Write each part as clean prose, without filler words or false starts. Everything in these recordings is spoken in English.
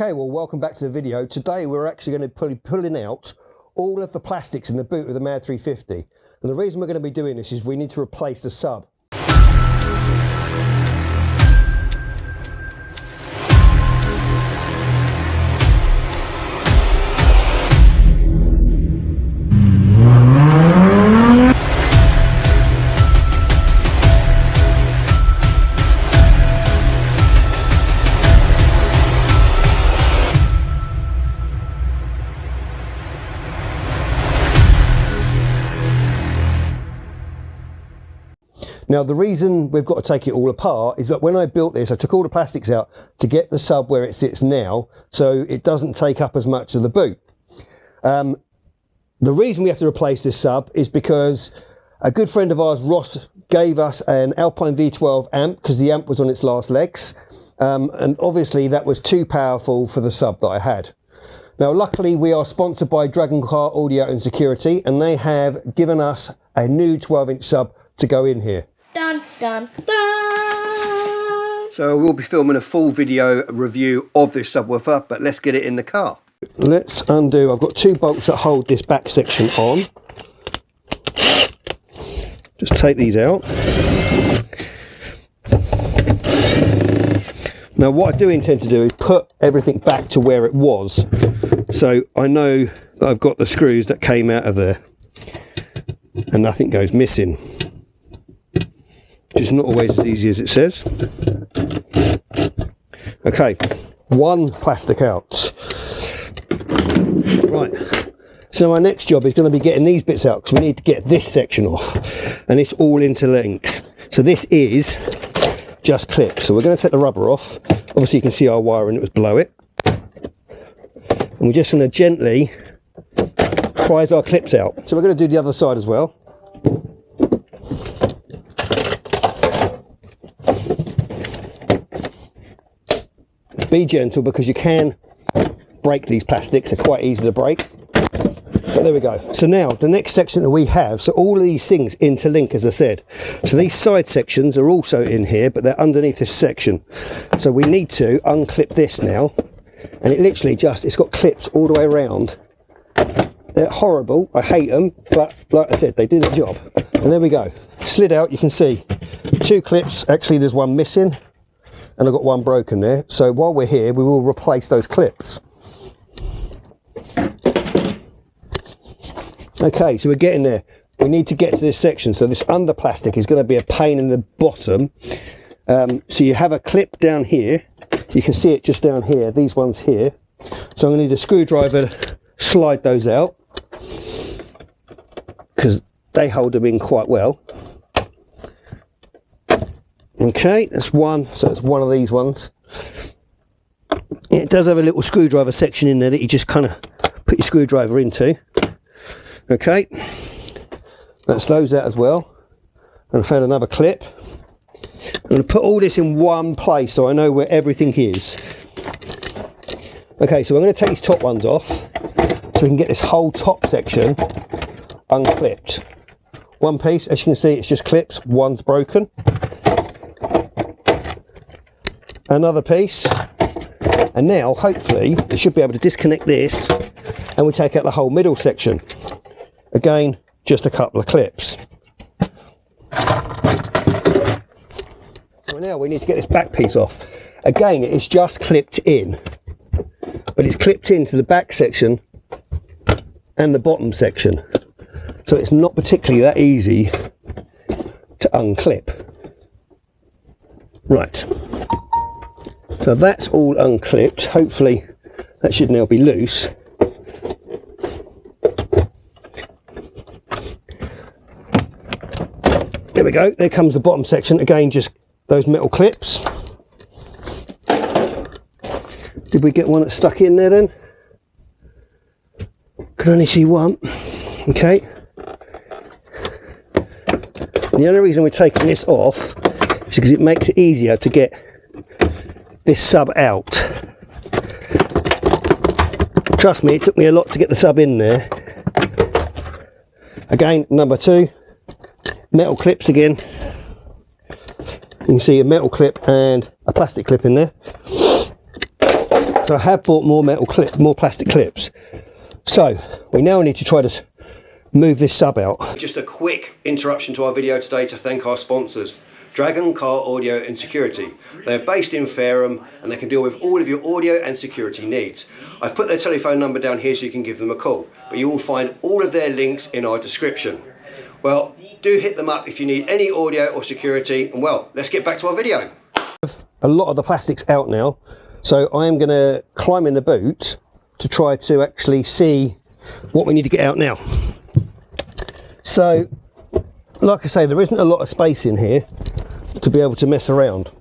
Okay, well, welcome back to the video. Today we're actually going to be pulling out all of the plastics in the boot of the Mad 350. And the reason we're going to be doing this is we need to replace the sub. Now, the reason we've got to take it all apart is that when I built this, I took all the plastics out to get the sub where it sits now, so it doesn't take up as much of the boot. The reason we have to replace this sub is because a good friend of ours, Ross, gave us an Alpine V12 amp because the amp was on its last legs, and obviously that was too powerful for the sub that I had. Now, luckily, we are sponsored by Dragon Car Audio and Security, and they have given us a new 12-inch sub to go in here. Dun, dun, dun. So we'll be filming a full video review of this subwoofer, but let's get it in the car. Let's undo. I've got two bolts that hold this back section on. Just take these out. Now what I do intend to do is put everything back to where it was, so I know that I've got the screws that came out of there and nothing goes missing. It's not always as easy as it says. Okay, one plastic out. Right, so my next job is going to be getting these bits out because we need to get this section off, and it's all interlinks. So this is just clips. So we're going to take the rubber off. Obviously you can see our wiring, it was below it. And we're just going to gently prise our clips out. So we're going to do the other side as well. Be gentle because you can break these plastics, they're quite easy to break. But there we go. So now the next section that we have, so all of these things interlink, as I said. So these side sections are also in here, but they're underneath this section. So we need to unclip this now, and it literally just, it's got clips all the way around. They're horrible, I hate them, but like I said, they do the job. And there we go, slid out. You can see two clips, actually there's one missing, and I've got one broken there. So while we're here, we will replace those clips. Okay, so we're getting there. We need to get to this section. So this under plastic is going to be a pain in the bottom. So you have a clip down here. You can see it just down here, these ones here. So I'm going to need a screwdriver to slide those out, because they hold them in quite well. Okay, that's one. So it's one of these ones. It does have a little screwdriver section in there that you just kind of put your screwdriver into. Okay, that's those out as well. And I found another clip. I'm going to put all this in one place so I know where everything is. Okay, so I'm going to take these top ones off so we can get this whole top section unclipped. One piece, as you can see, it's just clips. One's broken. Another piece, and now hopefully we should be able to disconnect this and we take out the whole middle section. Again, just a couple of clips. So now we need to get this back piece off. Again, it's just clipped in, but it's clipped into the back section and the bottom section, so it's not particularly that easy to unclip. Right. So that's all unclipped. Hopefully that should now be loose. There we go, there comes the bottom section. Again, just those metal clips. Did we get one that's stuck in there then? Can only see one. Okay. The only reason we're taking this off is because it makes it easier to get this sub out. Trust me, it took me a lot to get the sub in there. Again, number two, metal clips again. You can see a metal clip and a plastic clip in there. So I have bought more plastic clips. So we now need to try to move this sub out. Just a quick interruption to our video today to thank our sponsors, Dragon Car Audio and Security. They're based in Fareham and they can deal with all of your audio and security needs. I've put their telephone number down here so you can give them a call, but you will find all of their links in our description. Well, do hit them up if you need any audio or security, and well, let's get back to our video. A lot of the plastic's out now, so I am going to climb in the boot to try to actually see what we need to get out now. So, like I say, there isn't a lot of space in here to be able to mess around.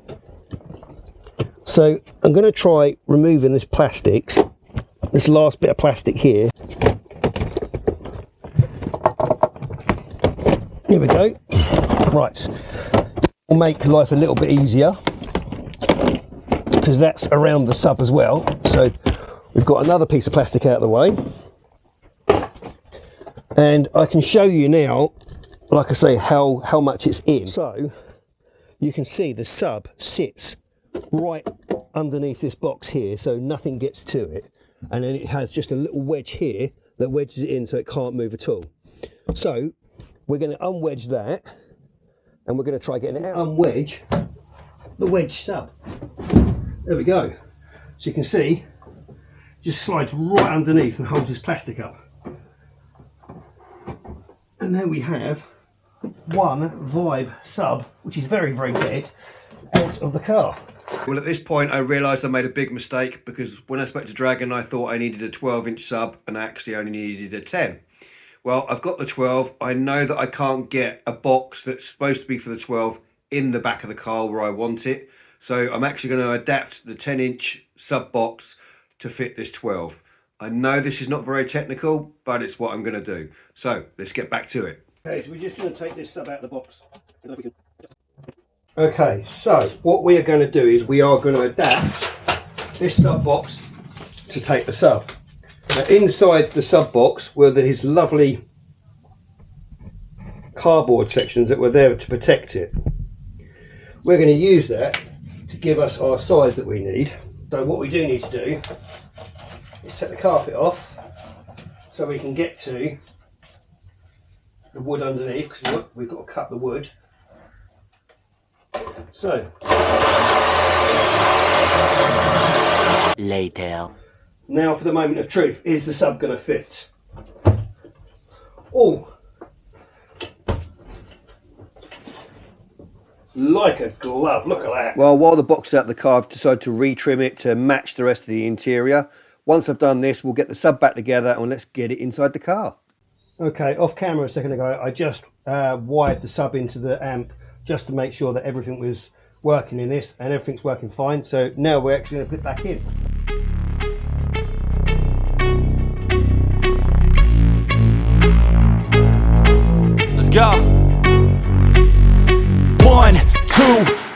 So I'm going to try removing this plastics, this last bit of plastic here. Here we go. Right, will make life a little bit easier because that's around the sub as well. So we've got another piece of plastic out of the way, and I can show you now, like I say, how much it's in. So you can see the sub sits right underneath this box here, so nothing gets to it, and then it has just a little wedge here that wedges it in so it can't move at all. So we're going to unwedge that, and we're going to try getting it out. Unwedge the wedge sub. There we go. So you can see, just slides right underneath and holds this plastic up. And there we have one Vibe sub, which is very, very dead, out of the car. Well, at this point I realised I made a big mistake, because when I spoke to Dragon I thought I needed a 12-inch sub and I actually only needed a 10. Well, I've got the 12. I know that I can't get a box that's supposed to be for the 12 in the back of the car where I want it. So I'm actually going to adapt the 10-inch sub box to fit this 12. I know this is not very technical, but it's what I'm going to do. So let's get back to it. Okay, so we're just going to take this sub out of the box. Okay, so what we are going to do is we are going to adapt this sub box to take the sub. Now, inside the sub box were these lovely cardboard sections that were there to protect it. We're going to use that to give us our size that we need. So what we do need to do is take the carpet off so we can get to the wood underneath, because we've got to cut the wood. So later. Now for the moment of truth, is the sub going to fit? Oh, like a glove, look at that. Well, while the box is out of the car, I've decided to retrim it to match the rest of the interior. Once I've done this, we'll get the sub back together and let's get it inside the car. Okay, off camera a second ago, I just wired the sub into the amp just to make sure that everything was working in this, and everything's working fine. So now we're actually going to put it back in. Let's go. 1, 2,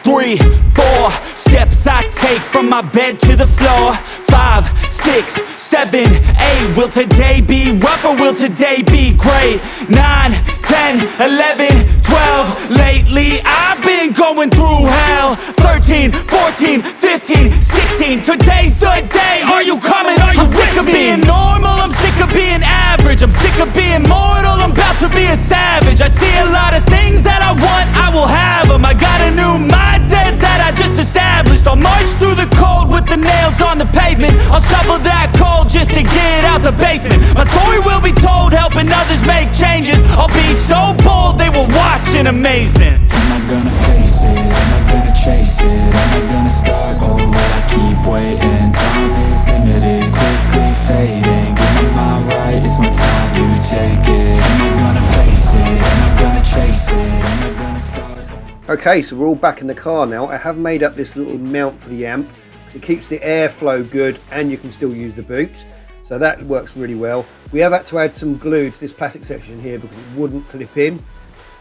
3, 4 steps I take from my bed to the floor. 5, 6, 7, 8. Will today be rough or will today be great? 9, 10, 11, 12. Lately I've been going through hell. 13, 14, 15, 16. Today's the day. Are you coming? Are you sick of being normal? I'm sick of being average. I'm sick of being mortal. I'm about to be a savage. I see a lot of things that I want, I will have them. I got a new mindset that I just established. I'll march through the cold with the nails on the pavement. I'll shovel that coal just to get out the basement. My story will be told, helping others make changes. I'll be so bold, they will watch in amazement. Am I gonna face it? Am I gonna chase it? Am I gonna start over? I keep waiting. Time is limited, quickly fading. Get my mind right, it's my time to take it. Am I gonna face it? Am I gonna chase it? Am I gonna start over? Okay, so we're all back in the car now. I have made up this little mount for the amp. It keeps the airflow good and you can still use the boot. So that works really well. We have had to add some glue to this plastic section here because it wouldn't clip in.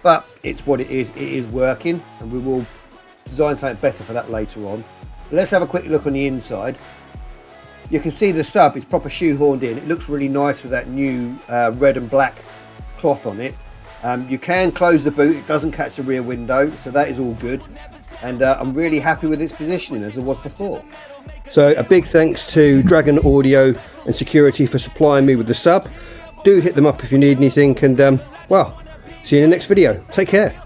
But it's what it is working, and we will design something better for that later on. But let's have a quick look on the inside. You can see the sub is proper shoehorned in. It looks really nice with that new red and black cloth on it. You can close the boot, it doesn't catch the rear window, so that is all good. And I'm really happy with its positioning as it was before. So a big thanks to Dragon Audio and Security for supplying me with the sub. Do hit them up if you need anything, and well, see you in the next video. Take care.